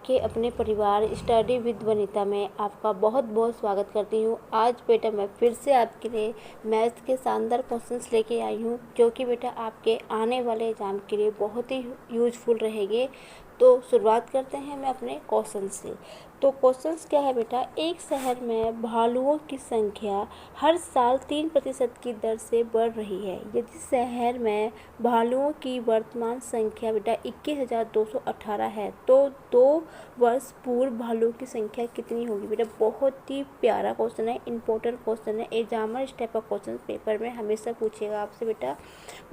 के अपने परिवार स्टडी विद वनिता में आपका बहुत बहुत स्वागत करती हूँ। आज बेटा मैं फिर से आपके लिए मैथ्स के शानदार क्वेश्चंस लेके आई हूँ, जो कि बेटा आपके आने वाले एग्ज़ाम के लिए बहुत ही यूजफुल रहेंगे। तो शुरुआत करते हैं मैं अपने क्वेश्चन से। तो क्वेश्चंस क्या है बेटा, एक शहर में भालुओं की संख्या हर साल 3% की दर से बढ़ रही है। यदि शहर में भालुओं की वर्तमान संख्या बेटा 21,218 है, तो 2 वर्ष पूर्व भालुओं की संख्या कितनी होगी। बेटा बहुत ही प्यारा क्वेश्चन है, इंपॉर्टेंट क्वेश्चन है। एग्जामर इस टाइप का क्वेश्चन पेपर में हमेशा पूछेगा आपसे बेटा।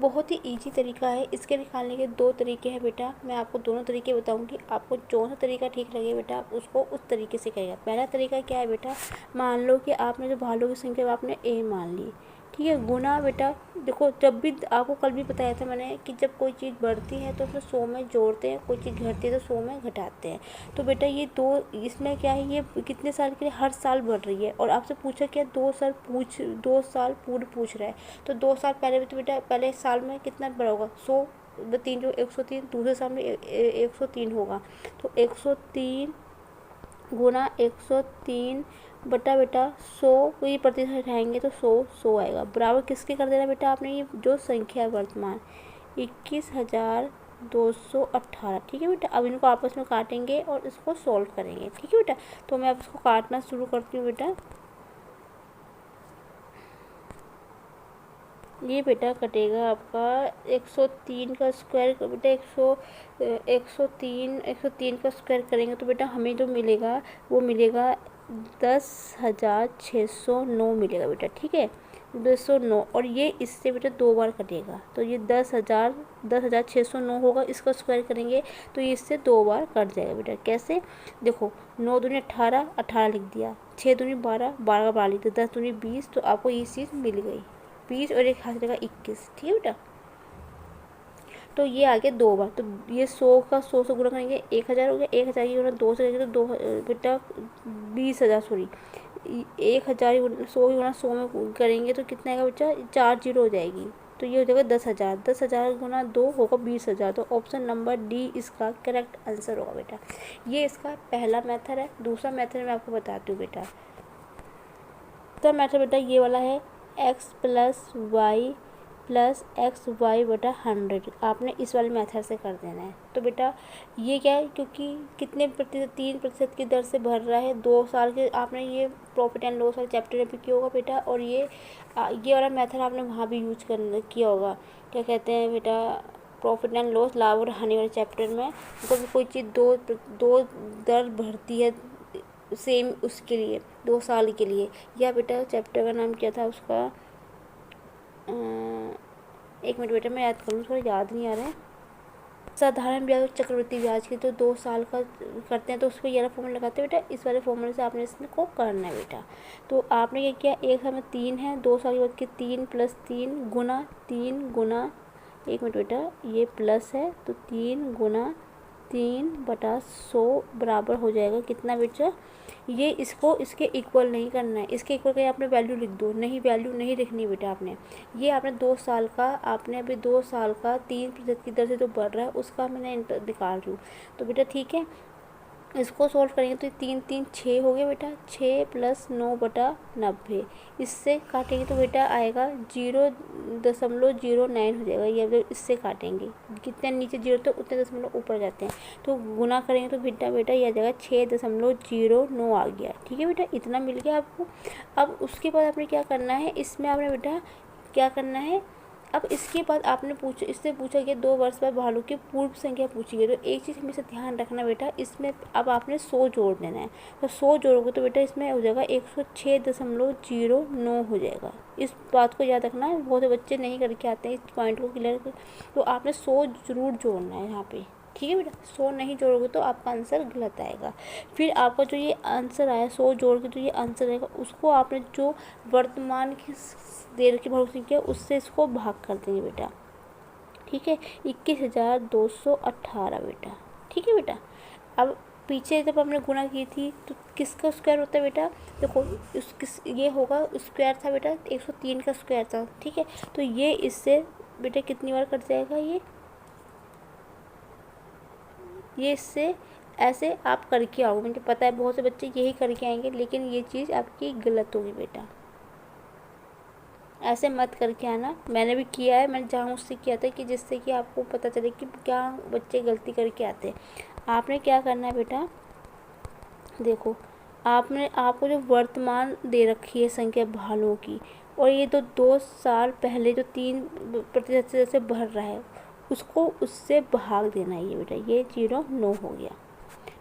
बहुत ही ईजी तरीका है, इसके निकालने के 2 तरीके हैं बेटा। मैं आपको दोनों तरीके बताऊंगी, आपको जो सा तरीका ठीक लगे बेटा आप उसको उस तरीके से करेगा। पहला तरीका क्या है बेटा, मान लो कि आपने जो भालू की संख्या आपने ए मान ली, ठीक है। गुना बेटा देखो, जब भी आपको कल भी बताया था मैंने कि जब कोई चीज़ बढ़ती है तो उसमें 100 में जोड़ते हैं, कोई चीज़ घटती है तो 100 में घटाते हैं। तो बेटा ये दो, इसमें क्या है, ये कितने साल के लिए हर साल बढ़ रही है। और आपसे पूछा क्या, 2 साल पूर्व पूछ रहा है। तो 2 साल पहले भी तो बेटा पहले साल में कितना बड़ा होगा, 100 3 जो 103, दूसरे साल में 103 होगा। तो 103 गुना 103 बटा बेटा 100, ये प्रतिशत हटाएंगे तो 100 आएगा। बराबर किसके कर देना बेटा आपने, ये जो संख्या है वर्तमान 21,218, ठीक है बेटा। अब इनको आपस में काटेंगे और इसको सॉल्व करेंगे, ठीक है बेटा। तो मैं अब इसको काटना शुरू करती हूँ बेटा। ये बेटा कटेगा आपका 103 का स्क्वायर बेटा 103 का स्क्वायर करेंगे तो बेटा हमें जो मिलेगा वो मिलेगा 10,609 मिलेगा बेटा, ठीक है 209। और ये इससे बेटा 2 बार कटेगा तो ये 10,609 होगा। इसका स्क्वायर करेंगे तो ये इससे 2 बार कट जाएगा बेटा। कैसे, देखो 9 दूनी 18, 18 लिख दिया, 6 दूनी 12, 12 का 12 लिख दिया, 10 दूनी 20। तो आपको ये चीज़ मिल गई 20 और एक हाथ रहेगा 21, ठीक है बेटा। तो ये आ गया 2 बार। तो ये 100 का 100 से गुणा करेंगे 1000 हो गया, 1000 की गुणा 2 से करेंगे तो 2 बेटा 20,000, सॉरी 1000 100 की गुणा 100 में करेंगे तो कितना आएगा बच्चा, 4 जीरो हो जाएगी। तो ये हो जाएगा 10,000, 10,000 गुणा 2 होगा 20,000। तो ऑप्शन नंबर डी इसका करेक्ट आंसर होगा बेटा। ये इसका पहला मेथड है। दूसरा मेथड मैं आपको बताती हूँ बेटा। दूसरा मेथड बेटा ये वाला है, x प्लस एक्स वाई बटा 100। आपने इस वाले मेथड से कर देना है। तो बेटा ये क्या है, क्योंकि कितने प्रतिशत 3% की दर से बढ़ रहा है 2 साल के, आपने ये प्रॉफिट एंड लॉस वाले चैप्टर में भी किया होगा बेटा। और ये वाला मेथड आपने वहाँ भी यूज किया होगा। क्या कहते हैं बेटा, प्रॉफिट एंड लॉस, लाभ और हानि वाले चैप्टर में। कभी कोई चीज़ दो दर बढ़ती है सेम उसके लिए 2 साल के लिए। या बेटा चैप्टर का नाम क्या था उसका, एक मिनट बेटा मैं याद करूँ, थोड़ा याद नहीं आ रहा है। साधारण ब्याज और चक्रवृद्धि ब्याज की तो 2 साल का करते हैं तो उसको ये वाला फॉर्मूला लगाते हैं बेटा। इस वाले फॉर्मूले से आपने इसको करना है बेटा। तो आपने क्या किया, एक साल में 3 है, 2 साल के बाद के 3 + 3 गुना, एक मिनट बेटा ये प्लस है तो 3 गुना 3/100 बराबर हो जाएगा कितना बेटा, ये इसको इसके इक्वल नहीं करना है। इसके इक्वल कहीं आपने वैल्यू लिख दो, नहीं वैल्यू नहीं लिखनी बेटा आपने। ये आपने 2 साल का, आपने अभी 2 साल का 3% की दर से जो बढ़ रहा है उसका मैंने निकाल रही हूँ। तो बेटा ठीक है, इसको सॉल्व करेंगे तो 3 3 6 हो गया बेटा, 6 + 9/90। इससे काटेंगे तो बेटा आएगा 0.09 हो जाएगा। ये अगर इससे काटेंगे कितने नीचे जीरो तो उतने दशमलव ऊपर जाते हैं। तो गुना करेंगे तो बेटा ये आ जाएगा 6.09 आ गया, ठीक है बेटा। इतना मिल गया आपको। अब उसके बाद आपने क्या करना है, इसमें आपने बेटा क्या करना है, अब इसके बाद आपने इससे पूछा गया 2 वर्ष बाद भालू की पूर्व संख्या पूछी गई। तो एक चीज़ हमेशा ध्यान रखना बेटा, इसमें अब आपने 100 जोड़ देना है। तो 100 जोड़ोगे तो बेटा इसमें हो जाएगा 106.09 हो जाएगा। इस बात को याद रखना, बहुत से बच्चे नहीं करके आते हैं इस पॉइंट को क्लियर कर। तो आपने 100 जरूर जोड़ना है यहाँ पे, ठीक है बेटा। 100 नहीं जोड़ोगे तो आपका आंसर गलत आएगा। फिर आपका जो ये आंसर आया 100 जोड़ के जो ये आंसर आएगा उसको आपने जो वर्तमान की देर की भालू संख्या उससे इसको भाग कर देंगे बेटा, ठीक है। 21,218 बेटा, ठीक है बेटा। अब पीछे जब हमने गुणा की थी तो किसका स्क्वायर होता है बेटा, देखो ये होगा स्क्वायर था बेटा, 103 का स्क्वायर था, ठीक है। तो ये इससे बेटा कितनी बार कट जाएगा, ये इससे ऐसे आप करके आओ। मुझे पता है बहुत से बच्चे यही करके आएंगे, लेकिन ये चीज़ आपकी गलत होगी बेटा। ऐसे मत करके आना। मैंने भी किया है, मैंने जहाँ उससे किया था कि जिससे कि आपको पता चले कि क्या बच्चे गलती करके आते हैं। आपने क्या करना है बेटा, देखो आपको जो वर्तमान दे रखी है संख्या भालों की, और ये तो 2 साल पहले जो 3% से जैसे बढ़ रहा है उसको उससे भाग देना है ये बेटा। ये 0 9 हो गया,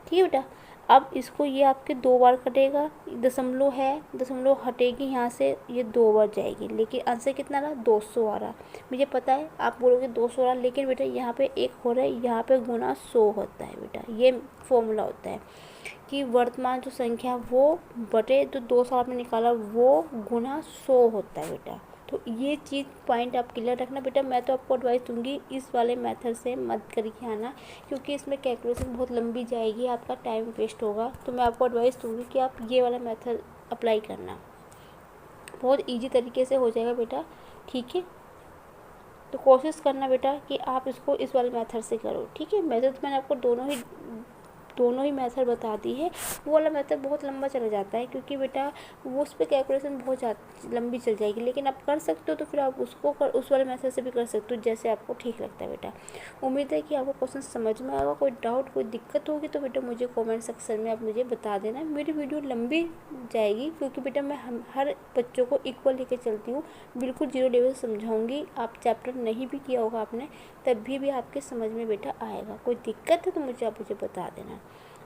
ठीक है बेटा। अब इसको ये आपके 2 बार कटेगा, दशमलव है, दशमलव हटेगी यहाँ से, ये 2 बार जाएगी, लेकिन आंसर कितना रहा 200 आ रहा। मुझे पता है आप बोलोगे 200 आ रहा, लेकिन बेटा यहाँ पे 1 हो रहा है, यहाँ पे गुना 100 होता है बेटा। ये फॉर्मूला होता है कि वर्तमान जो संख्या वो बटे जो 2 साल आपने निकाला वो गुना 100 होता है बेटा। तो ये चीज़ पॉइंट आप क्लियर रखना बेटा। मैं तो आपको एडवाइस दूंगी इस वाले मेथड से मत करके आना, क्योंकि इसमें कैलकुलेशन बहुत लंबी जाएगी, आपका टाइम वेस्ट होगा। तो मैं आपको एडवाइस दूंगी कि आप ये वाला मेथड अप्लाई करना, बहुत ईजी तरीके से हो जाएगा बेटा, ठीक है। तो कोशिश करना बेटा कि आप इसको इस वाले मेथड से करो, ठीक है। मेथड मैंने आपको दोनों ही मेथड बता दी है। वो वाला मेथड बहुत लंबा चला जाता है, क्योंकि बेटा वो उस पर कैलकुलेशन बहुत लंबी चल जाएगी, लेकिन आप कर सकते हो तो फिर आप उस वाले मेथड से भी कर सकते हो, जैसे आपको ठीक लगता है बेटा। उम्मीद है कि आपको क्वेश्चन समझ में आएगा। कोई डाउट कोई दिक्कत होगी तो बेटा मुझे कॉमेंट सेक्शन में आप मुझे बता देना। मेरी वीडियो लंबी जाएगी क्योंकि बेटा मैं हर बच्चों को इक्वल लेके चलती हूँ, बिल्कुल 0 लेवल समझाऊँगी। आप चैप्टर नहीं भी किया होगा आपने तब भी आपके समझ में बेटा आएगा। कोई दिक्कत है तो मुझे बता देना,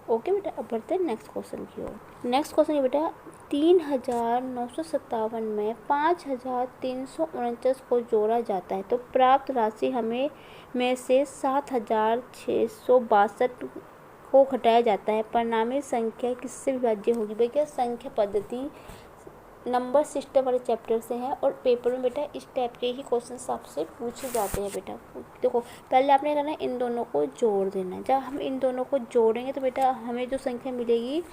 ओके बेटा। अब बढ़ते हैं नेक्स्ट क्वेश्चन की ओर। नेक्स्ट क्वेश्चन है बेटा 3957 में 5349 को जोड़ा जाता है तो प्राप्त राशि में से 7662 को घटाया जाता है, परिणामी संख्या किससे विभाज्य होगी। भैया संख्या पद्धति नंबर सिस्टम वाले चैप्टर से है, और पेपर में बेटा इस टाइप के ही क्वेश्चन आपसे पूछे जाते हैं बेटा। देखो पहले आपने करना है इन दोनों को जोड़ देना है। जब हम इन दोनों को जोड़ेंगे तो बेटा हमें जो संख्या मिलेगी,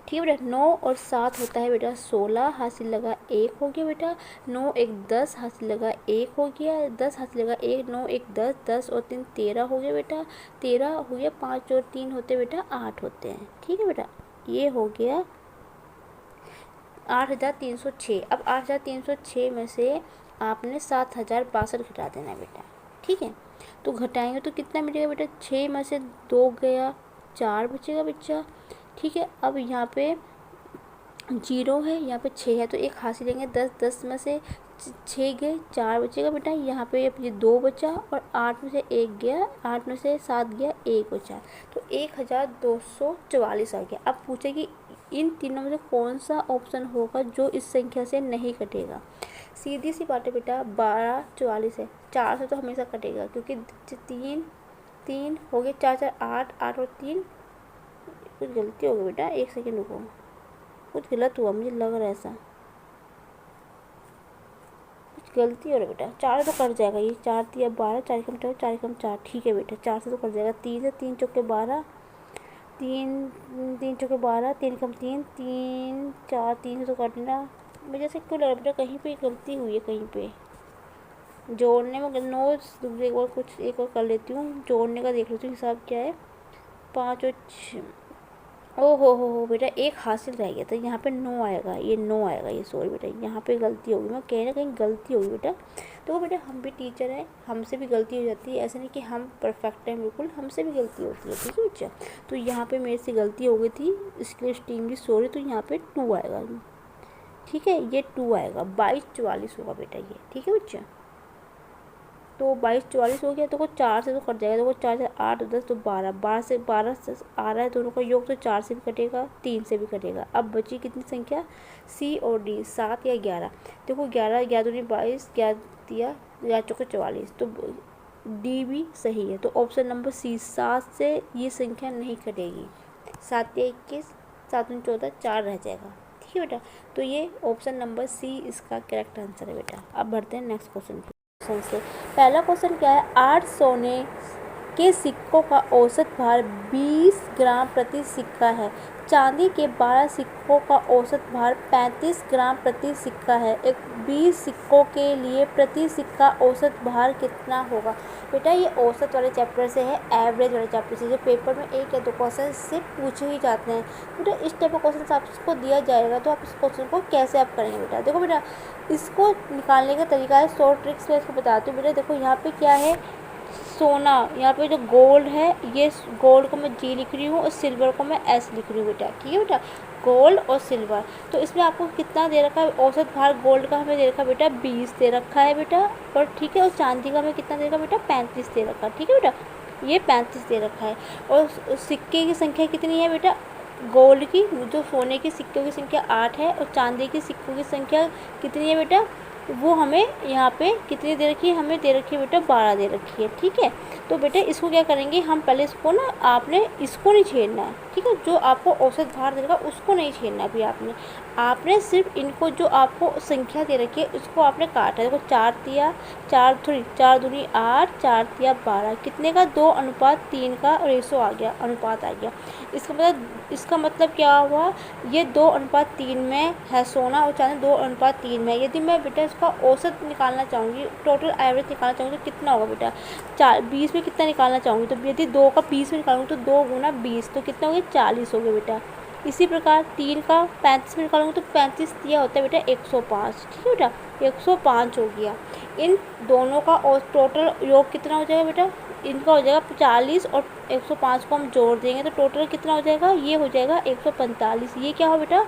ठीक है बेटा, 9 और 7 होता है बेटा 16, हासिल लगा 1 हो गया बेटा। 9 1 10 हासिल लगा 1 हो गया, 10 हासिल लगा 1, 9 1 10, 10 और 3 13 हो गया बेटा, 13 हो गया। 5 और 3 होते बेटा 8 होते हैं, ठीक है बेटा। ये हो गया 8306। अब 8306 में से आपने 7062 घटा देना है बेटा, ठीक है। तो घटाएंगे तो कितना मिलेगा बेटा, 6 में से 2 गया, 4 बचेगा बच्चा, ठीक है। अब यहाँ पे 0 है, यहाँ पे 6 है तो 1 हासिल लेंगे, 10 10 में से 6 गए, 4 बचेगा बेटा। यहाँ पे ये 2 बचा, और 8 में से 1 गया, 8 में से 7 गया, 1 बचा, तो 1244 आ गया। अब पूछे कि इन तीनों में से कौन सा ऑप्शन होगा जो इस संख्या से नहीं कटेगा। सीधी सी बात है बेटा, 12 44 है, 4 से तो हमेशा कटेगा क्योंकि 3 हो गए, 4 4 8, 8 और 3, कुछ गलती हो गई बेटा, 1 सेकेंड रुको, कुछ गलत हुआ मुझे लग रहा है, ऐसा कुछ गलती हो रहा है बेटा। 4 तो कट जाएगा, ये 4 3 12, 4 कम 4, 4 कम 4, ठीक है बेटा, 4 से तो कट जाएगा। 3 से 3 चौके 12, 3 चौके 12, 3 कम 3, 3 4, 3 से तो कटना, मुझे से क्यों लग रहा है बेटा कहीं पे गलती हुई है, कहीं पे जोड़ने में। नोट्स एक बार कुछ एक बार कर लेती हूँ, जोड़ने का देख लेती हूँ हिसाब क्या है। 5 और 6, ओ हो बेटा 1 हासिल रह गया था, यहाँ पे 9 आएगा, ये 9 आएगा, ये सॉरी बेटा यहाँ पे गलती होगी, मैं कहीं ना कहीं गलती होगी बेटा। तो बेटा हम भी टीचर हैं, हमसे भी गलती हो जाती है, ऐसा नहीं कि हम परफेक्ट हैं, बिल्कुल हमसे भी गलती होती है, ठीक है बच्चा। तो यहाँ पे मेरे से गलती हो गई थी, इसके लिए एक्सट्रीमली सॉरी। तो यहाँ पे 2 आएगा, ठीक है, ये 2 आएगा, 2244 होगा बेटा ये, ठीक है बच्चा। तो 2244 हो गया, तो 4 से तो कट जाएगा, तो 4 से 8 10 तो 12, 12 से आ रहा है दोनों का योग, तो 4 से भी कटेगा, 3 से भी कटेगा। अब बची कितनी संख्या, सी और डी, 7 या 11। देखो 11 दूनी 22, 11 दिया, 11 चौके 44, तो डी भी सही है। तो ऑप्शन नंबर सी, 7 से ये संख्या नहीं कटेगी, 7 या 21, 7 दूनी 14, 4 रह जाएगा, ठीक है बेटा। तो ये ऑप्शन नंबर सी इसका करेक्ट आंसर है बेटा। अब बढ़ते हैं नेक्स्ट क्वेश्चन से। पहला क्वेश्चन क्या है, 8 सोने के सिक्कों का औसत भार 20 ग्राम प्रति सिक्का है। चांदी के 12 सिक्कों का औसत भार 35 ग्राम प्रति सिक्का है। 20 सिक्कों के लिए प्रति सिक्का औसत भार कितना होगा? बेटा ये औसत वाले चैप्टर से है, एवरेज वाले चैप्टर से, जो पेपर में 1 या 2 क्वेश्चन से पूछे ही जाते हैं। बेटा इस टाइप का क्वेश्चन आपको दिया जाएगा तो आप इस क्वेश्चन को कैसे आप करेंगे बेटा? देखो बेटा, इसको निकालने का तरीका है, शॉर्ट ट्रिक्स में इसको बताती हूँ। बेटा देखो यहाँ पे क्या है, सोना, यहाँ पे जो गोल्ड है, ये गोल्ड को मैं जी लिख रही हूँ और सिल्वर को मैं एस लिख रही हूँ बेटा। ठीक है बेटा, गोल्ड और सिल्वर। तो इसमें आपको कितना दे रखा है? औसत भार गोल्ड का हमें दे रखा है बेटा 20 दे रखा है बेटा, और ठीक है, और चांदी का हमें कितना दे रखा है बेटा? 35 दे रखा है। ठीक है बेटा, ये 35 दे रखा है। और सिक्के की संख्या कितनी है बेटा? गोल्ड की, जो सोने के सिक्कों की संख्या 8 है, और चांदी के सिक्कों की संख्या कितनी है बेटा? वो हमें यहाँ पे कितनी दे रखी है? हमें दे रखी है बेटा 12 दे रखी है। ठीक है, तो बेटा इसको क्या करेंगे हम? पहले इसको ना, आपने इसको नहीं छेड़ना है। ठीक है, जो आपको औसत भार दे रखा उसको नहीं छेड़ना है अभी आपने सिर्फ इनको, जो आपको संख्या दे रखी है उसको आपने काटा है। देखो 4 दिया, 4 दूनी 8, 4 दिया 12, कितने का? 2:3 का रेशो आ गया, अनुपात आ गया। इसका मतलब क्या हुआ? ये 2:3 में है सोना और चांदी, 2:3 में। यदि मैं बेटा इसका औसत निकालना चाहूँगी, टोटल एवरेज निकालना चाहूँगी तो कितना होगा बेटा? 20 में कितना निकालना चाहूँगी तो यदि 2 का 20 में निकालूँगी तो 2 गुना 20, तो कितना हो गया? 40 हो गया बेटा। इसी प्रकार 3 का 35 में निकालूंगी तो 35 दिया होता है बेटा 105। ठीक है बेटा, 105 हो गया। इन दोनों का और टोटल योग कितना हो जाएगा बेटा? इनका हो जाएगा 40 और 105 को हम जोड़ देंगे तो टोटल कितना हो जाएगा? ये हो जाएगा 145। ये क्या हो बेटा?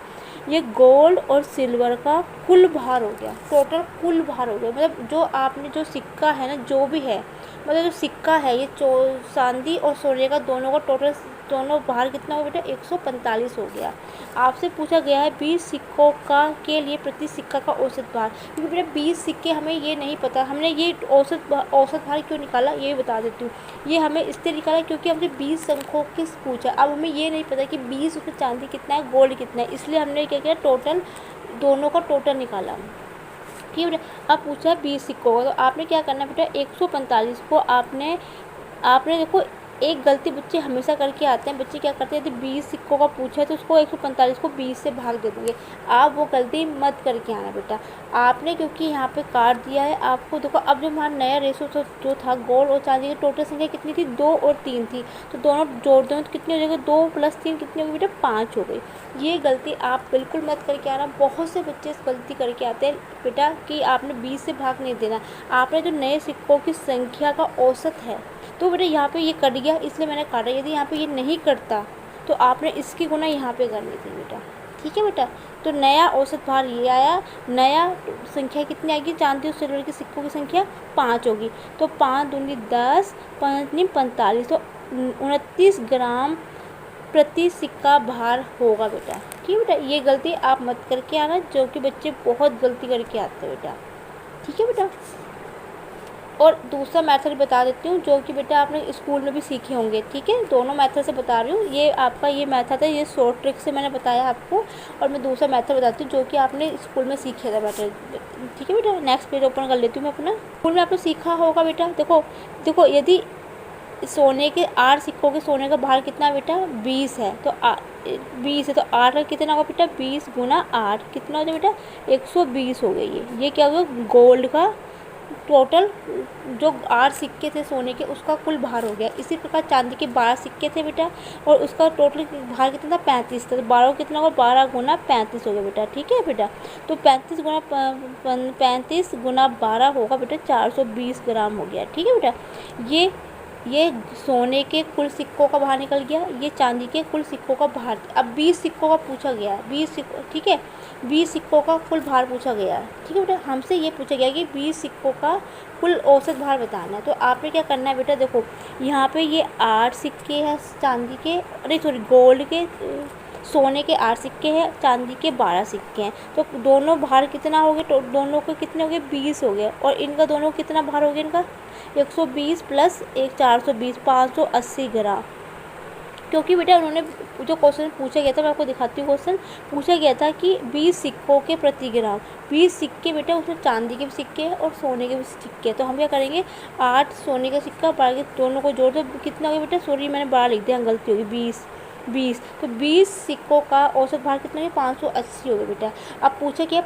ये गोल्ड और सिल्वर का कुल भार हो गया, टोटल कुल भार हो गया। मतलब जो आपने जो सिक्का है ना, जो भी है, मतलब जो सिक्का है ये चांदी और सोने का दोनों का टोटल, दोनों भार कितना हो बेटा? 145 हो गया। आपसे पूछा गया है 20 सिक्कों का के लिए प्रति सिक्का का औसत भार। क्योंकि बेटा 20 सिक्के हमें ये नहीं पता, हमने ये औसत भार क्यों निकाला ये बता देती हूँ। ये हमें इसलिए निकाला क्योंकि हमने 20 अंकों की पूछा। अब हमें ये नहीं पता कि 20 उसमें चांदी कितना है, गोल्ड कितना है, इसलिए हमने क्या किया? टोटल दोनों का टोटल निकाला। ठीक है बेटा, अब पूछा है 20 सिक्कों का, तो आपने क्या करना है बेटा? 145 को आपने देखो, एक गलती बच्चे हमेशा करके आते हैं। बच्चे क्या करते हैं, यदि 20 सिक्कों का पूछा है तो उसको 145 को 20 से भाग दे देंगे। आप वो गलती मत करके आना बेटा। आपने क्योंकि यहाँ पे काट दिया है, आपको देखो अब जो हमारा नया रेशो जो था गोल्ड और चांदी की टोटल संख्या कितनी थी? 2 और 3 थी, तो दोनों जोड़ दें तो कितनी हो जाएगी? 2 + 3 कितनी होगी बेटा? 5 हो गई। ये गलती आप बिल्कुल मत करके आना। बहुत से बच्चे इस गलती करके आते हैं बेटा कि आपने 20 से भाग नहीं देना, आपने जो नए सिक्कों की संख्या का औसत है, तो बेटा यहाँ पे ये कट गया इसलिए मैंने काटा। यदि यहाँ पे ये नहीं कटता तो आपने इसकी गुना यहाँ पे करनी थी बेटा। ठीक है बेटा, तो नया औसत भार ये आया। नया संख्या कितनी आएगी? चांदी और सिल्वर के सिक्कों की संख्या 5 होगी, तो 5 दूनी 10, 5 दूनी 45, तो 29 ग्राम प्रति सिक्का भार होगा बेटा। ठीक है बेटा, ये गलती आप मत करके आना, जो कि बच्चे बहुत गलती करके आते हैं बेटा। ठीक है बेटा, और दूसरा मेथड बता देती हूँ जो कि बेटा आपने स्कूल में भी सीखे होंगे। ठीक है, दोनों मेथड से बता रही हूँ। ये आपका ये मेथड है, ये शॉर्ट ट्रिक से मैंने बताया आपको, और मैं दूसरा मेथड बताती हूँ जो कि आपने स्कूल में सीखे था बेटा। ठीक है बेटा, नेक्स्ट पेज ओपन कर लेती हूँ मैं अपना। स्कूल में आपने सीखा होगा बेटा। देखो यदि सोने के 8 सिक्कों के सोने का भार कितना है बेटा? 20 है, तो 20 है तो 8 का कितना होगा बेटा? 20 गुना 8 कितना हो जाए बेटा? 120 हो गई है। ये क्या होगा? गोल्ड का टोटल जो 8 सिक्के थे सोने के उसका कुल भार हो गया। इसी प्रकार चांदी के 12 सिक्के थे बेटा, और उसका टोटल भार कितना था? 35 था, तो 12 कितना होगा? 12 गुना 35 हो गया बेटा। ठीक है बेटा, तो 35 गुना 12 होगा बेटा 420 ग्राम हो गया। ठीक है बेटा, ये सोने के कुल सिक्कों का भार निकल गया, ये चांदी के कुल सिक्कों का भार। अब 20 सिक्कों का पूछा गया है, 20 सिक्कों, ठीक है, 20 सिक्कों का कुल भार पूछा गया है। ठीक है बेटा, हमसे ये पूछा गया कि 20 सिक्कों का कुल औसत भार बताना है। तो आपने क्या करना है बेटा? देखो यहाँ पे ये 8 सिक्के हैं चांदी के, अरे सॉरी गोल्ड के, सोने के 8 सिक्के हैं, चांदी के 12 सिक्के हैं, तो दोनों भार कितना हो गया? तो दोनों के कितने हो गए? 20 हो गया, और इनका दोनों कितना भार हो गया? इनका 120 + 1 420, 580 ग्राम। क्योंकि बेटा उन्होंने जो क्वेश्चन पूछा गया था, मैं आपको दिखाती हूँ। क्वेश्चन पूछा गया था कि 20 सिक्कों के प्रति ग्राम, 20 सिक्के बेटा, उसमें चांदी के भी सिक्के हैं और सोने के भी सिक्के हैं। तो हम क्या करेंगे, 8 सोने का सिक्का 12 के दोनों को जोड़ दो, कितना हो गया बेटा, सॉरी मैंने 12 लिख दिया, गलती होगी, 20 तो 20 सिक्कों का औसत भार कितना है, 580 हो गया बेटा। अब पूछा गया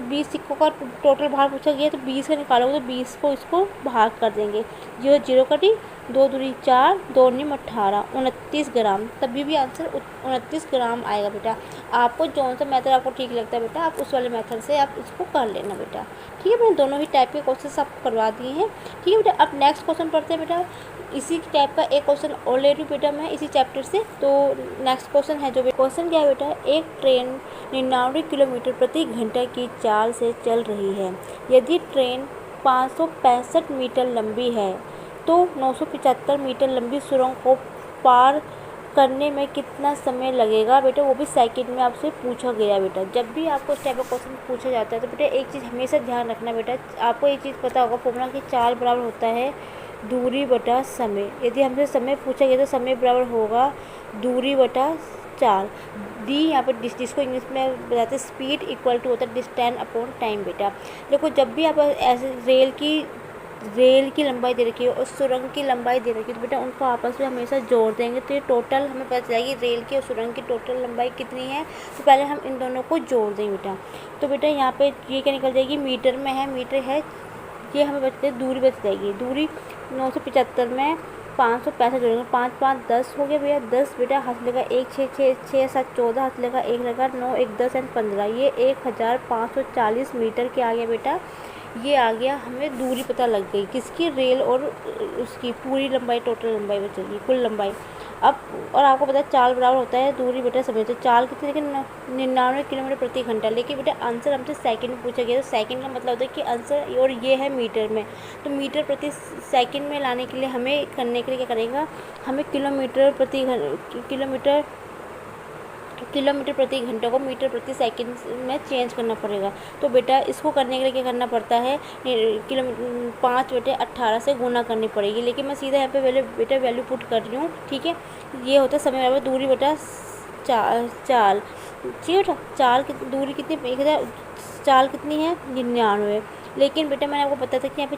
20 सिक्कों का टोटल भार पूछा गया, तो 20 का निकालोगे तो 20 को इसको भाग कर देंगे, 0 0 कटी, 2 दूनी 4, 2 नीम 18, 29 ग्राम, तभी भी आंसर 29 ग्राम आएगा बेटा। आपको जौन सा मेथड आपको ठीक लगता है बेटा, आप उस वाले मेथड से आप इसको कर लेना बेटा। ठीक है, मैंने दोनों ही टाइप के क्वेश्चन आपको करवा दिए हैं। ठीक है बेटा, अब नेक्स्ट क्वेश्चन पढ़ते हैं बेटा। इसी टाइप का एक क्वेश्चन और ले रही हूँ बेटा मैं इसी चैप्टर से। तो नेक्स्ट क्वेश्चन है, जो क्वेश्चन क्या है बेटा, एक ट्रेन 99 किलोमीटर प्रति घंटा की चाल से चल रही है। यदि ट्रेन 565 मीटर लंबी है तो 975 मीटर लंबी सुरंग को पार करने में कितना समय लगेगा बेटा, वो भी सेकंड में आपसे पूछा गया बेटा। जब भी आपको इस टाइप का क्वेश्चन पूछा जाता है तो बेटा एक चीज़ हमेशा ध्यान रखना बेटा, आपको एक चीज़ पता होगा फॉर्मूला कि चाल बराबर होता है दूरी बटा समय। यदि हमसे समय पूछा गया तो समय बराबर होगा दूरी बटा चाल। डी यहाँ पर जिसको इंग्लिश में बताते हैं स्पीड इक्वल टू होता है डिस्टेंस अपॉन टाइम बेटा। देखो जब भी आप ऐसे रेल की लंबाई दे रखी है और सुरंग की लंबाई दे रखी है तो बेटा उनको आपस में हमेशा जोड़ देंगे, तो ये टोटल हमें पता चलेगी रेल की और सुरंग की टोटल लंबाई कितनी है। तो पहले हम इन दोनों को जोड़ देंगे बेटा। तो बेटा यहाँ पे ये क्या निकल जाएगी, मीटर में है, मीटर है, ये हमें बचते दूरी बच जाएगी। दूरी 975 में 565 जोड़ेंगे, 5 5 10 हो गया भैया, 10 बेटा हाथ लेगा 1 6 6 6 7 14 हाथ लेगा 1 लगा 9 1 10 एंड 15, ये 1540 मीटर के आ गया बेटा। ये आ गया, हमें दूरी पता लग गई किसकी, रेल और उसकी पूरी लंबाई, टोटल लंबाई बचेगी, कुल लंबाई। अब और आपको पता है चाल बराबर होता है दूरी बेटा समय। तो चाल कितनी, लेकिन 99 किलोमीटर प्रति घंटा, लेकिन बेटा आंसर हमसे सेकंड में पूछा गया। तो सेकंड का मतलब होता है कि आंसर, और ये है मीटर में, तो मीटर प्रति सेकंड में लाने के लिए हमें करने के लिए क्या करेगा, हमें किलोमीटर प्रति घंटा को मीटर प्रति सेकंड में चेंज करना पड़ेगा। तो बेटा इसको करने के लिए क्या करना पड़ता है, 5/18 से गुना करनी पड़ेगी। लेकिन मैं सीधा यहाँ पे वैल्यू पुट कर रही हूँ। ठीक है, ये होता है समय बराबर दूरी बटा चाल। ठीक है बेटा, चाल की दूरी कितनी, चाल कितनी है 99। लेकिन बेटा मैंने आपको बताया था कि यहाँ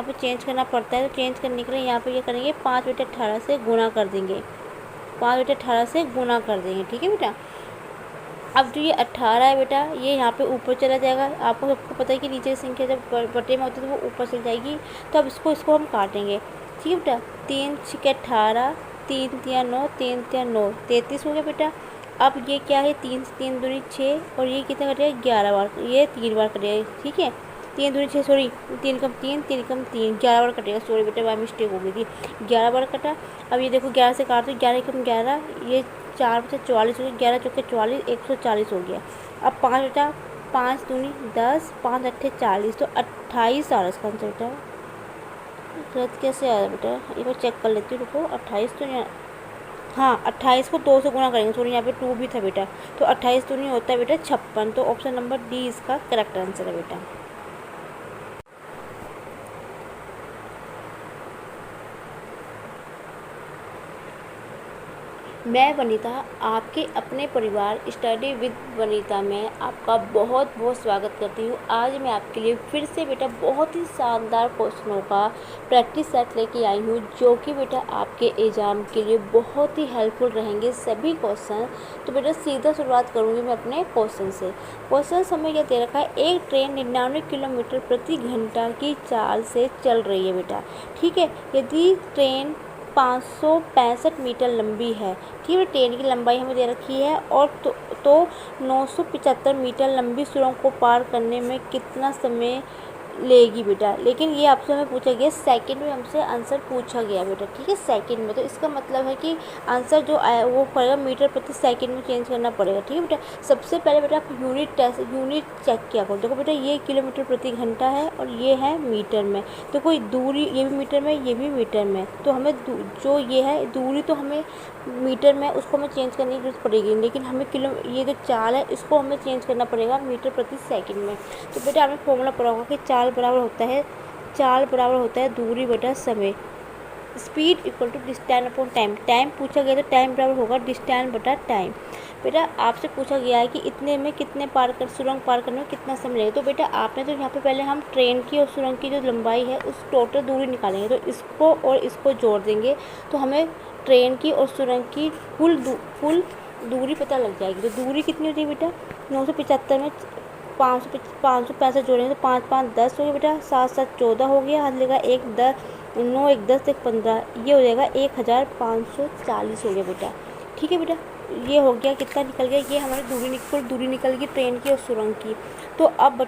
पे चेंज करना पड़ता है। तो चेंज करने के लिए यहाँ पे ये करेंगे 5/18 से गुना कर देंगे, 5/18 से गुना कर देंगे। ठीक है बेटा, अब जो ये 18 है बेटा, ये यहाँ पे ऊपर चला जाएगा। आपको सबको पता है कि नीचे संख्या जब बटे में होती है तो वो ऊपर चल जाएगी। तो अब इसको हम काटेंगे। ठीक है बेटा, 3 6 18, 3 3 9, 3 3 9, 33 हो गया बेटा। अब ये क्या है, 3 3 दूनी 6, और ये कितना कटेगा 11 बार, ये 3 बार कटेगा। ठीक है, 3 दूनी 6, सॉरी 3 कम 3, 3 कम 3, 11 बार कटेगा। सॉरी बेटा बाय मिस्टेक हो गई थी, 11 बार कटा। अब ये देखो 11 से काट दो, 11 कम 11, ये 4 बचे 44 हो गया, 11 चौके 44, 140 हो गया। अब 5 बेटा, 5 दूनी 10, 5 अट्ठे 40, तो 28 आ रहा इसका आंसर बेटा। गलत कैसे आया बेटा, एक बार चेक कर लेती हूँ, रुको। 28 तो नहीं, हाँ 28 को 2 से गुना करेंगे, सॉरी यहाँ पे 2 भी था बेटा। तो 28 तो नहीं होता है बेटा 56। तो ऑप्शन नंबर डी इसका करेक्ट आंसर है बेटा। मैं वनीता आपके अपने परिवार स्टडी विद वनीता में आपका बहुत बहुत स्वागत करती हूँ। आज मैं आपके लिए फिर से बेटा बहुत ही शानदार क्वेश्चनों का प्रैक्टिस सेट लेके आई हूँ, जो कि बेटा आपके एग्ज़ाम के लिए बहुत ही हेल्पफुल रहेंगे सभी क्वेश्चन। तो बेटा सीधा शुरुआत करूँगी मैं अपने क्वेश्चन से। क्वेश्चन समय यह दे रखा है, एक ट्रेन 99 किलोमीटर प्रति घंटा की चाल से चल रही है बेटा। ठीक है, यदि ट्रेन 565 मीटर लंबी है। ठीक है, ट्रेन की लंबाई हमें दे रखी है, और तो 975 मीटर लंबी सुरंग को पार करने में कितना समय लेगी बेटा। लेकिन ये आपसे हमें पूछा गया सेकंड में, हमसे आंसर पूछा गया बेटा। ठीक है, सेकंड में, तो इसका मतलब है कि आंसर जो आया वो पड़ेगा मीटर प्रति सेकंड में चेंज करना पड़ेगा। ठीक है बेटा, सबसे पहले बेटा आप यूनिट चेक किया करो। देखो बेटा ये किलोमीटर प्रति घंटा है और ये है मीटर में, तो कोई दूरी ये भी मीटर में, ये भी मीटर में, तो हमें जो ये है दूरी तो हमें मीटर में उसको हमें चेंज करने की जरूरत पड़ेगी, लेकिन हमें ये जो चाल है इसको हमें चेंज करना पड़ेगा मीटर प्रति सेकंड में। तो बेटा आपने फॉर्मूला पढ़ा होगा कि चाल बराबर होता है दूरी बटा समय। Speed equal to distance upon time. Time पूछा गया तो टाइम बराबर होगा डिस्टेंस बटा टाइम। बेटा आपसे पूछा गया है कि इतने में कितने सुरंग पार करने में कितना समय लगेगा। तो बेटा आपने तो यहाँ पे पहले हम ट्रेन की और सुरंग की जो लंबाई है उस टोटल दूरी निकालेंगे, तो इसको और इसको जोड़ देंगे तो हमें ट्रेन की और सुरंग की कुल दूरी पता लग जाएगी। तो दूरी कितनी होती है बेटा, 975 में 565 जोड़ेंगे तो 5 5 10 हो गया बेटा, 7 7 14 हो गया, हाथ लेगा 1 10 9 1 10 1 15, ये हो जाएगा 1540 हो गया बेटा। ठीक है बेटा, ये हो गया, कितना निकल गया, ये हमारी कुल दूरी निकल गई ट्रेन की और सुरंग की। तो अब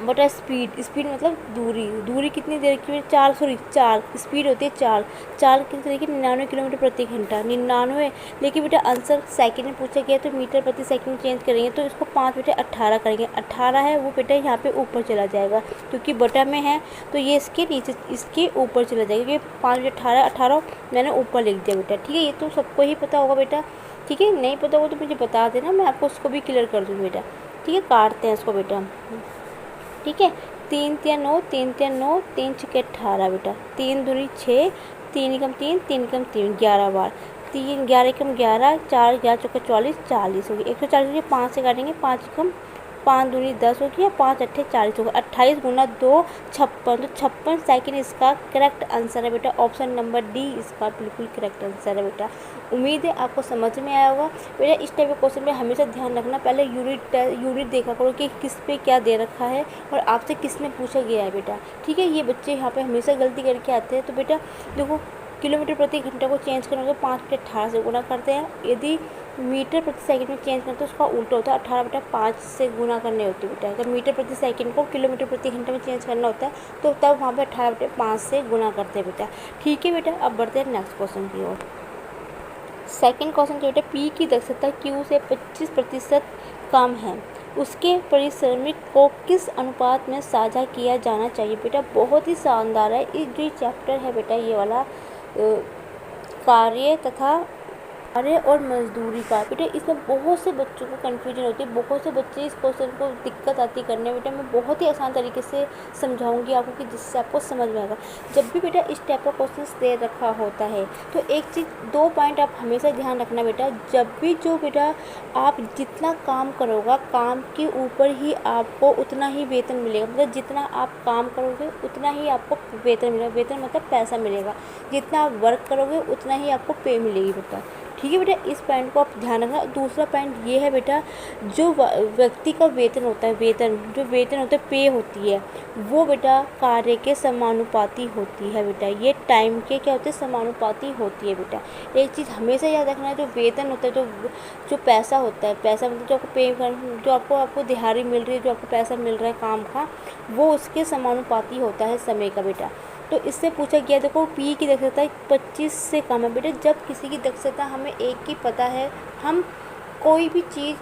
बटा स्पीड मतलब दूरी कितनी देर की, 4 स्पीड होती है 4 कितनी देर की, 99 किलोमीटर प्रति घंटा, 99। लेकिन बेटा आंसर सेकंड में पूछा गया तो मीटर प्रति सेकंड में चेंज करेंगे, तो इसको 5 बेटा 18 करेंगे। 18 है वो बेटा यहाँ पे ऊपर चला जाएगा, क्योंकि बटा में है तो ये इसके नीचे इसके ऊपर चला जाएगा, क्योंकि 5 18 मैंने ऊपर लिख दिया बेटा। ठीक है, ये तो सबको ही पता होगा बेटा। ठीक है, नहीं पता होगा तो मुझे बता देना, मैं आपको उसको भी क्लियर कर दूँगी बेटा। ठीक है, काटते हैं इसको बेटा। ठीक है, 3 3 9 3 3 9 3 6 18 बेटा, 3 दूनी 6, 3 एकम 3 3 एकम 3 11 बार, 3 11 एकम 11, 4 11 चौका 40 हो गई, 140 हो गई, 5 से काटेंगे, 5 एकम 5 दूनी 10 हो गया, 5 अट्ठे 40 होगा, 28 गुना 2 56, तो 56 सेकंड इसका करेक्ट आंसर है बेटा। ऑप्शन नंबर डी इसका बिल्कुल करेक्ट आंसर है बेटा। उम्मीद है आपको समझ में आया होगा बेटा। इस टाइप के क्वेश्चन में हमेशा ध्यान रखना, पहले यूनिट देखा करो कि किस पे क्या दे रखा है और आपसे किस में पूछा गया है बेटा। ठीक है, ये बच्चे यहाँ पे हमेशा गलती करके आते हैं। तो बेटा देखो, किलोमीटर प्रति घंटा को चेंज करना तो 5 बटे 18 से गुना करते हैं। यदि मीटर प्रति सेकंड में चेंज करते हैं तो उसका उल्टा होता है, 18 बटा 5 से गुना करने होती है बेटा। जब मीटर प्रति सेकंड को किलोमीटर प्रति घंटे में चेंज करना होता है तो तब वहाँ पे 18 बटे 5 से गुना करते हैं बेटा। ठीक है बेटा, अब बढ़ते हैं नेक्स्ट क्वेश्चन की ओर। सेकंड क्वेश्चन जो बेटा, पी की दक्षता क्यू से 25% कम है, उसके परिश्रमिक को किस अनुपात में साझा किया जाना चाहिए। बेटा बहुत ही शानदार है, इस जो चैप्टर है बेटा ये वाला कार्य और मजदूरी का बेटा, इसमें बहुत से बच्चों को कन्फ्यूजन होती है, बहुत से बच्चे इस क्वेश्चन को दिक्कत आती करने में। बेटा मैं बहुत ही आसान तरीके से समझाऊंगी आपको कि जिससे आपको समझ में आएगा। जब भी बेटा इस टाइप का क्वेश्चन दे रखा होता है तो एक चीज़ 2 पॉइंट आप हमेशा ध्यान रखना बेटा। जब भी जो बेटा आप जितना काम करोगा, काम के ऊपर ही आपको उतना ही वेतन मिलेगा। मतलब जितना आप काम करोगे उतना ही आपको वेतन मिलेगा। वेतन मतलब पैसा मिलेगा। जितना आप वर्क करोगे उतना ही आपको पे मिलेगी बेटा। ठीक है बेटा, इस पॉइंट को आप ध्यान रखना। दूसरा पॉइंट ये है बेटा, जो व्यक्ति का वेतन होता है, जो वेतन होता है, पे होती है, वो बेटा कार्य के समानुपाती होती है बेटा। ये टाइम के क्या होते हैं, समानुपाती होती है बेटा। एक चीज़ हमेशा याद रखना है, जो वेतन होता है, जो पैसा होता है, पैसा मतलब जो आपको पे जो आपको दिहाड़ी मिल रही है, जो आपको पैसा मिल रहा है काम का, वो उसके समानुपाती होता है समय का बेटा। तो इससे पूछा गया, देखो पी की दक्षता 25 से कम है बेटा। जब किसी की दक्षता हमें एक की पता है, हम कोई भी चीज़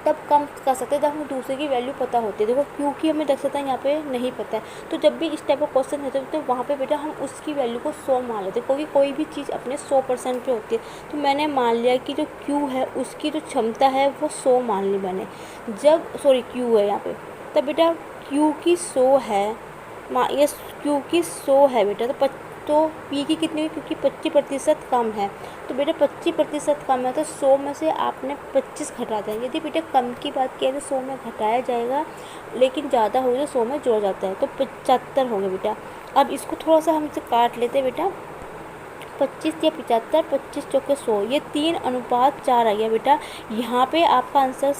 तब कम कर सकते हैं जब हमें दूसरे की वैल्यू पता होती है। देखो क्योंकि हमें दक्षता यहाँ पे नहीं पता है, तो जब भी इस टाइप का क्वेश्चन होता है तो वहाँ पे बेटा हम उसकी वैल्यू को 100 मान लेते हैं, क्योंकि कोई भी चीज़ अपने 100% पे होती है। तो मैंने मान लिया कि जो क्यू है उसकी जो क्षमता है वो 100 मान ली मैंने। क्यू है यहाँ पे, तब बेटा क्यू की 100 है, ये क्यू की 100 है बेटा। तो पी की कितनी हुई, क्योंकि 25% कम है। तो बेटा 25% कम है तो 100 में से आपने 25 घटा दें। यदि बेटा कम की बात किया तो 100 में घटाया जाएगा, लेकिन ज़्यादा हो गया तो 100 में जोड़ा जाता है, तो 75 हो गया बेटा। अब इसको थोड़ा सा हम इसे काट लेते हैं बेटा। 25 या 75, 25 चौके 100, ये 3:4 आ गया बेटा। यहाँ पे आपका आंसर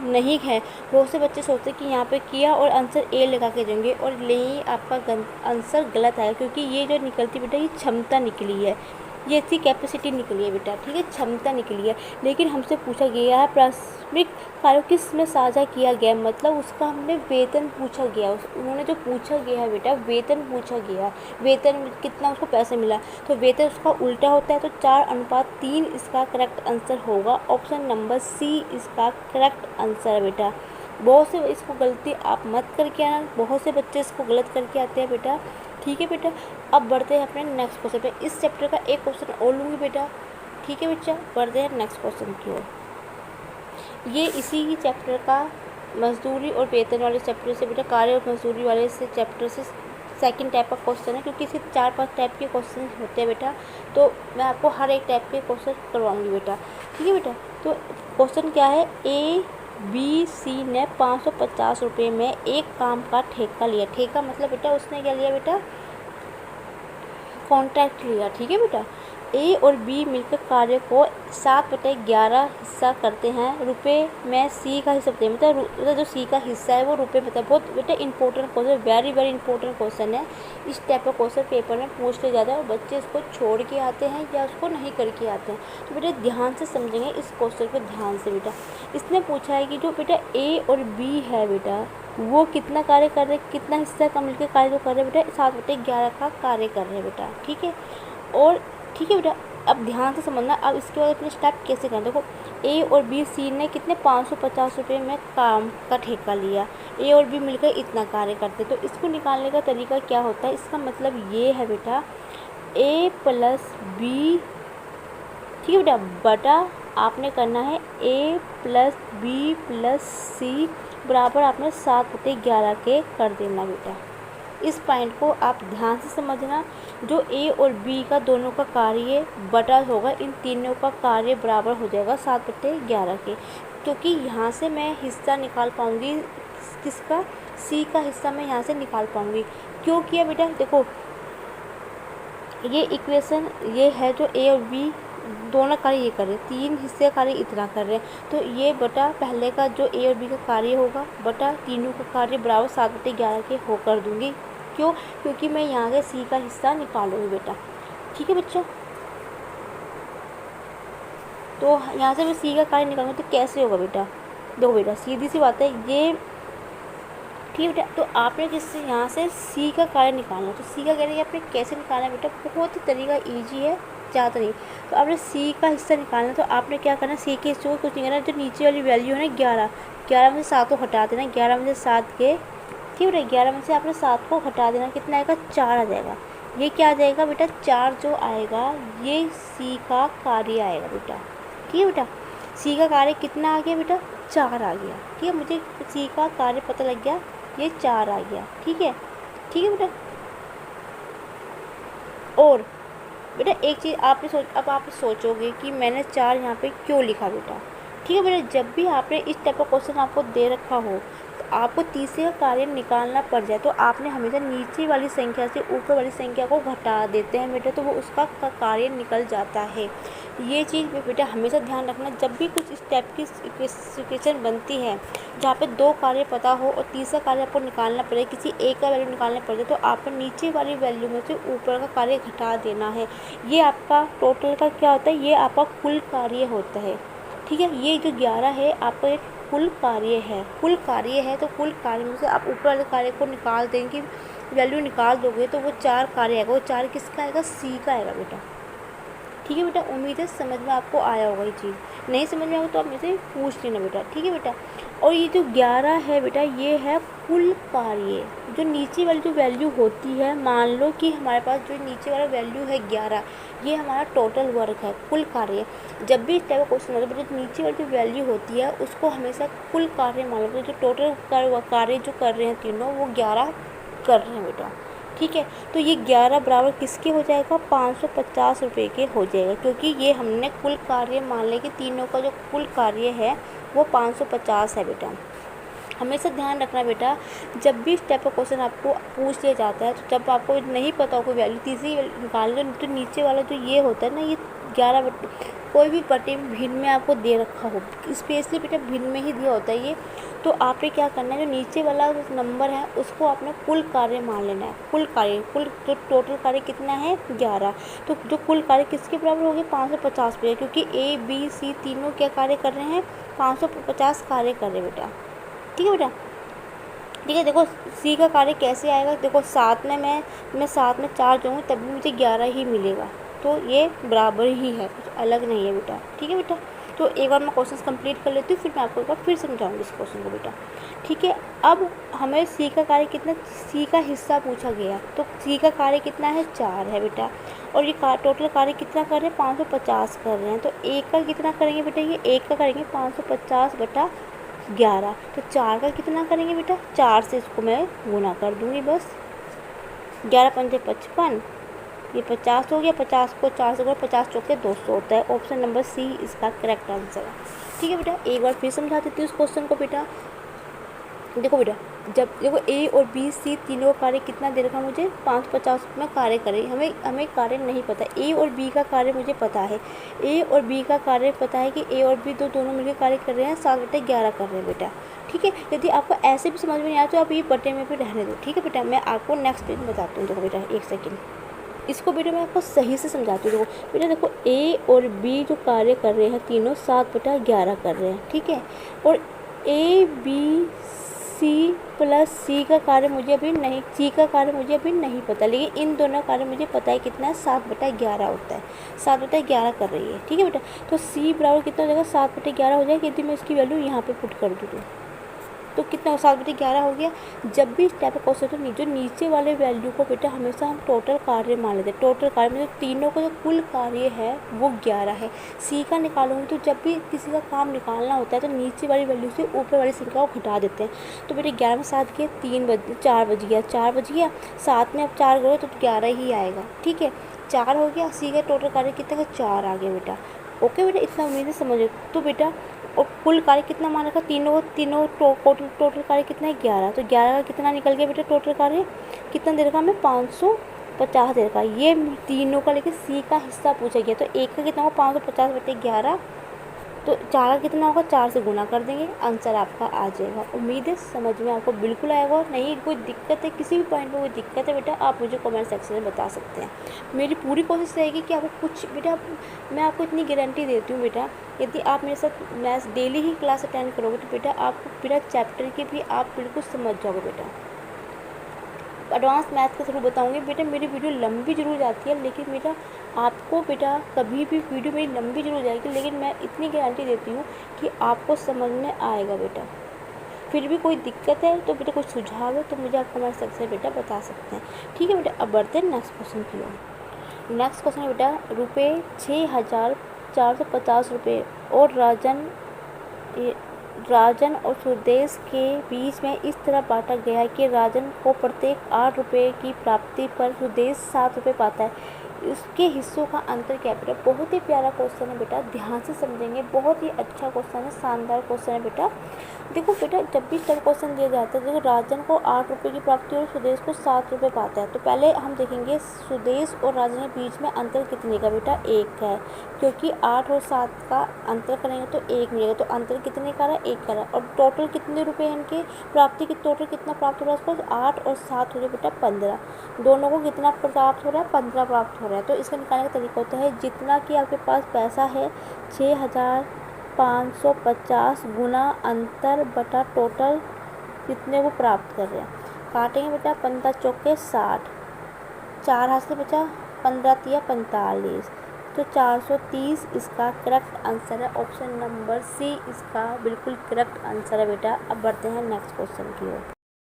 नहीं है। बहुत से बच्चे सोचते हैं कि यहाँ पे किया और आंसर ए लगा के देंगे, और नहीं, आपका आंसर गलत आया, क्योंकि ये जो निकलती बेटा ये क्षमता निकली है, ये इसकी कैपेसिटी निकली है बेटा। ठीक है, क्षमता निकली है। लेकिन हमसे पूछा गया है प्राथमिक कार्यों किस में साझा किया गया, मतलब उसका हमने वेतन पूछा गया। उन्होंने जो पूछा गया है बेटा, वेतन पूछा गया, वेतन कितना उसको पैसे मिला, तो वेतन उसका उल्टा होता है। तो 4:3 इसका करेक्ट आंसर होगा। ऑप्शन नंबर सी इसका करेक्ट आंसर है बेटा। बहुत से इसको गलती आप मत करके आना, बहुत से बच्चे इसको गलत करके आते हैं बेटा। ठीक है बेटा, अब बढ़ते हैं अपने नेक्स्ट क्वेश्चन पे। इस चैप्टर का एक क्वेश्चन और लूँगी बेटा। ठीक है बच्चा, बढ़ते हैं नेक्स्ट क्वेश्चन की ओर। ये इसी ही चैप्टर का मजदूरी और वेतन वाले चैप्टर से बेटा, कार्य और मजदूरी वाले से चैप्टर से सेकंड टाइप का क्वेश्चन है, क्योंकि इसके 4-5 टाइप के क्वेश्चन होते हैं बेटा, तो मैं आपको हर एक टाइप के क्वेश्चन करवाऊंगी बेटा। ठीक है बेटा, तो क्वेश्चन क्या है, ABC ने 550 रुपये में एक काम का ठेका लिया। ठेका मतलब बेटा उसने क्या लिया बेटा, कॉन्ट्रैक्ट लिया। ठीक है बेटा, ए और बी मिलकर कार्य को 7/11 हिस्सा करते हैं, रुपए में सी का हिस्सा बताइए। मतलब जो सी का हिस्सा है वो रुपए में। बहुत बेटा important question, very very important question है। इस टाइप का क्वेश्चन पेपर में पूछ लिया जाता है और बच्चे इसको छोड़ के आते हैं या उसको नहीं करके आते हैं। तो बेटा ध्यान से समझेंगे इस क्वेश्चन को, ध्यान से बेटा। इसने पूछा है कि जो बेटा ए और बी है बेटा, वो कितना कार्य कर रहे हैं, कितना हिस्सा का मिलकर कार्य कर रहे हैं बेटा, 7/11 का कार्य कर रहे हैं बेटा। ठीक है, और ठीक है बेटा, अब ध्यान से समझना। अब इसके बाद अपने स्टेप कैसे करें, देखो ए और बी, सी ने कितने 550 रुपये में काम का ठेका लिया, ए और बी मिलकर इतना कार्य करते, तो इसको निकालने का तरीका क्या होता है, इसका मतलब ये है बेटा ए प्लस बी, ठीक है बेटा, बटा आपने करना है ए प्लस बी प्लस सी बराबर आपने 7/11 के कर देना बेटा। इस पॉइंट को आप ध्यान से समझना। जो ए और बी का दोनों का कार्य बटा होगा, इन तीनों का कार्य बराबर हो जाएगा 7/11 के, क्योंकि यहाँ से मैं हिस्सा निकाल पाऊँगी, किसका, सी का हिस्सा मैं यहाँ से निकाल पाऊँगी। क्यों किया बेटा, देखो ये इक्वेशन ये है, जो ए और बी दोनों कार्य ये कर रहे हैं, 3 हिस्से कार्य इतना कर रहे हैं, तो ये बटा पहले का जो ए और बी का कार्य होगा बटा तीनों का कार्य बराबर 7/11 के हो कर दूंगी। क्यों, क्योंकि मैं यहाँ से सी का हिस्सा निकालूंगी बेटा। ठीक है बच्चों, तो यहाँ से मैं सी का कार्य निकालूंगी तो कैसे होगा बेटा, देखो बेटा सीधी सी बात है ये। ठीक है बेटा, तो आपने जिससे यहाँ से सी का कार्य निकालना, तो सी का कार्य आपने कैसे निकालना है बेटा, बहुत ही तरीका ईजी है, ज़्यादा नहीं। तो आपने सी का हिस्सा निकालना, तो आपने क्या करना, सी के हिस्से को कुछ नहीं करना, जो नीचे वाली वैल्यू है ना 11 में से 7 को हटा देना, 11 में से 7 के, ठीक है, 11 में से आपने 7 को हटा देना, कितना आएगा, 4 आ जाएगा। ये क्या आ जाएगा बेटा, 4 जो आएगा ये सी का कार्य आएगा बेटा। ठीक है बेटा, सी का कार्य कितना आ गया बेटा, 4 आ गया। ठीक है, मुझे सी का कार्य पता लग गया, ये 4 आ गया। ठीक है, ठीक है बेटा। और बेटा एक चीज़ आपने अब आप सोचोगे कि मैंने 4 यहाँ पे क्यों लिखा बेटा। ठीक है बेटा, जब भी आपने इस टाइप का क्वेश्चन आपको दे रखा हो, तो आपको तीसरे का कार्य निकालना पड़ जाए, तो आपने हमेशा नीचे वाली संख्या से ऊपर वाली संख्या को घटा देते हैं बेटा, तो वो उसका कार्य निकल जाता है। ये चीज़ बेटा हमेशा ध्यान रखना, जब भी कुछ इस टाइप की सिचुएशन बनती है जहाँ पे 2 कार्य पता हो और तीसरा कार्य आपको निकालना पड़े, किसी एक का वैल्यू निकालना पड़े, तो आपको नीचे वाली वैल्यू में से ऊपर का कार्य घटा देना है। ये आपका टोटल का क्या होता है, ये आपका कुल कार्य होता है। ठीक है, ये जो 11 है आपका एक कुल कार्य है, कुल कार्य है, तो कुल कार्य में से आप ऊपर वाले कार्य को निकाल देंगे, वैल्यू निकाल दोगे, तो वो 4 कार्य आएगा, वो 4 किसका आएगा, सी का आएगा बेटा। ठीक है बेटा, उम्मीद है समझ में आपको आया होगा ये चीज़। नहीं समझ में आएगा तो आप मुझसे पूछ लेना बेटा। ठीक है बेटा, और ये जो 11 है बेटा, ये है कुल कार्य। जो नीचे वाली जो वैल्यू होती है, मान लो कि हमारे पास जो नीचे वाला वैल्यू है 11, ये हमारा टोटल वर्क है, कुल कार्य। जब भी इस टाइप का क्वेश्चन होता है, जो नीचे वाली जो वैल्यू होती है उसको हमेशा कुल कार्य मान लो, जो टोटल कार्य जो कर रहे हैं तीनों, वो 11 कर रहे हैं बेटा। ठीक है, तो ये 11 बराबर किसके हो जाएगा, 550 रुपये के हो जाएगा, क्योंकि ये हमने कुल कार्य मान लें कि तीनों का जो कुल कार्य है वो 550 है बेटा। हमेशा ध्यान रखना बेटा, जब भी इस टाइप का क्वेश्चन आपको पूछ लिया जाता है, तो जब आपको नहीं पता हो कोई वैल्यू, तीसरी निकाल लो, तो नीचे वाला जो ये होता है ना, ये 11 कोई भी बटे भिन्न में आपको दे रखा हो, स्पेशली बेटा भिन्न में ही दिया होता है ये, तो आपने क्या करना है, जो नीचे वाला नंबर है उसको आपने कुल कार्य मान लेना है। कुल कार्य, कुल जो टोटल कार्य कितना है 11, तो जो कुल कार्य किसके बराबर हो गए, 550 पे, क्योंकि ए बी सी तीनों क्या कार्य कर रहे हैं, 550 कार्य कर रहे हैं बेटा। ठीक है बेटा, ठीक है। देखो सी का कार्य कैसे आएगा, देखो 7 में मैं 7 में 4 जोड़ूँगी तब भी मुझे 11 ही मिलेगा, तो ये बराबर ही है, कुछ अलग नहीं है बेटा। ठीक है बेटा, तो एक बार मैं क्वेश्चन कंप्लीट कर लेती हूँ, फिर मैं आपको एक बार फिर समझाऊंगी इस क्वेश्चन को बेटा। ठीक है, अब हमें सी का कार्य कितना, सी का हिस्सा पूछा गया, तो सी का कार्य कितना है, 4 है बेटा, और ये टोटल कार्य कितना कर रहे हैं, 550 कर रहे हैं, तो एक का कितना करेंगे बेटा, ये एक का करेंगे 550 बटा 11, तो 4 का कितना करेंगे बेटा, 4 से इसको मैं गुना कर दूँगी बस। 11 पंजे 55, ये 50 हो गया, 50 को 4 से 50 चौके 200 होता है। ऑप्शन नंबर सी इसका करेक्ट आंसर है। ठीक है बेटा, एक बार फिर समझा देती हूँ इस क्वेश्चन को बेटा। देखो बेटा, जब देखो ए और बी सी तीनों का कार्य कितना दे रखा मुझे, 550 में कार्य करें। हमें कार्य नहीं पता, ए और बी का कार्य मुझे पता है। ए और बी का कार्य पता है कि ए और बी दोनों मिलकर कार्य कर रहे हैं, 7/11 कर रहे हैं बेटा। ठीक है, यदि आपको ऐसे भी समझ में नहीं आया तो आप ये बटे में भी रहने दो। ठीक है बेटा, मैं आपको नेक्स्ट पेज में बताती हूँ। देखो बेटा, एक सेकेंड, इसको बेटा मैं आपको सही से समझाती हूँ। देखो बेटा, देखो ए और बी जो कार्य कर रहे हैं तीनों 7/11 कर रहे हैं। ठीक है, और ए बी सी प्लस सी का कार्य मुझे अभी नहीं, सी का कार्य मुझे अभी नहीं पता, लेकिन इन दोनों कार्य मुझे पता है कितना है, 7/11 होता है। 7/11 कर रही है। ठीक है बेटा, तो सी बराबर कितना हो जाएगा, 7/11 हो जाएगा। यदि मैं इसकी वैल्यू यहाँ पे पुट कर दूँ तो कितना 7/11 हो गया। जब भी इस टाइप का क्वेश्चन तो जो नीचे वाले वैल्यू को बेटा हमेशा हम टोटल कार्य मान लेते हैं। टोटल कार्य में जो तीनों का जो कुल कार्य है वो 11 है। सी का निकालूंगी तो जब भी किसी का काम निकालना होता है तो नीचे वाली वैल्यू से ऊपर वाली संख्या को घटा देते हैं। तो बेटा 11 में 7 के 4 बज गया, 4 बज गया, 7 में अब 4 करो तो 11 ही आएगा। ठीक है, 4 हो गया। सी का टोटल कार्य कितना का 4 आ गया बेटा। ओके बेटा, इतना उम्मीद है समझ। तो बेटा और कुल कार्य कितना मान रखा, तीनों टोटल कार्य कितना है, 11। तो 11 का कितना निकल गया बेटा, टोटल कार्य कितना दे रखा हमें, 550 दे रखा। ये तीनों का लेकिन सी का हिस्सा पूछा गया। तो एक का कितना होगा, 550/11। तो 4 का कितना होगा, 4 से गुना कर देंगे, आंसर आपका आ जाएगा। उम्मीद है समझ में आपको बिल्कुल आएगा। नहीं कोई दिक्कत है, किसी भी पॉइंट में कोई दिक्कत है बेटा, आप मुझे कमेंट सेक्शन में बता सकते हैं। मेरी पूरी कोशिश रहेगी कि आपको कुछ बेटा, मैं आपको इतनी गारंटी देती हूँ बेटा, यदि आप मेरे साथ मैथ्स डेली ही क्लास अटेंड करोगे तो बेटा आपको पूरा चैप्टर के भी आप बिल्कुल समझ जाओगे बेटा। एडवांस मैथ के थ्रू बताऊंगी बेटा। मेरी वीडियो लंबी जरूर जाती है, लेकिन बेटा आपको बेटा कभी भी वीडियो मेरी लंबी जरूर जाएगी, लेकिन मैं इतनी गारंटी देती हूँ कि आपको समझ में आएगा बेटा। फिर भी कोई दिक्कत है तो बेटा, कोई सुझाव है तो मुझे आप कमेंट सेक्शन में बेटा बता सकते हैं। ठीक है बेटा, अब बढ़ते हैं नेक्स्ट क्वेश्चन की ओर। नेक्स्ट क्वेश्चन है बेटा, रुपये 6,450 रुपये और राजन और सुदेश के बीच में इस तरह बांटा गया है कि राजन को प्रत्येक 8 रुपये की प्राप्ति पर सुदेश 7 रुपये पाता है। इसके हिस्सों का अंतर क्या है बेटा। बहुत ही प्यारा क्वेश्चन है बेटा, ध्यान से समझेंगे। बहुत ही अच्छा क्वेश्चन है, शानदार क्वेश्चन है बेटा। देखो बेटा, जब भी स्टेप क्वेश्चन दिया जाता है, देखो राजन को 8 रुपये की प्राप्ति और सुदेश को 7 रुपये पाता है। तो पहले हम देखेंगे सुदेश और राजन के बीच में अंतर कितने का बेटा, 1 है, क्योंकि 8 और 7 का अंतर करेंगे तो 1 मिलेगा। तो अंतर कितने का रहा, 1 का रहा। और टोटल कितने रुपये हैं इनके प्राप्ति की, टोटल कितना प्राप्त हो रहा है उसको, 8 और 7 हो गया बेटा 15। दोनों को कितना प्राप्त हो रहा है, 15 प्राप्त हो रहा है। तो इसका निकालने का तरीका होता है, जितना कि आपके पास पैसा है 6,550 गुना अंतर बटा टोटल कितने को प्राप्त कर रहे हैं। काटेंगे बेटा, 15 चौके 60, 4 हाथ से बचा, 15 तिया 45, तो 430 इसका करेक्ट आंसर है। ऑप्शन नंबर सी इसका बिल्कुल करेक्ट आंसर है बेटा। अब बढ़ते हैं नेक्स्ट क्वेश्चन की ओर।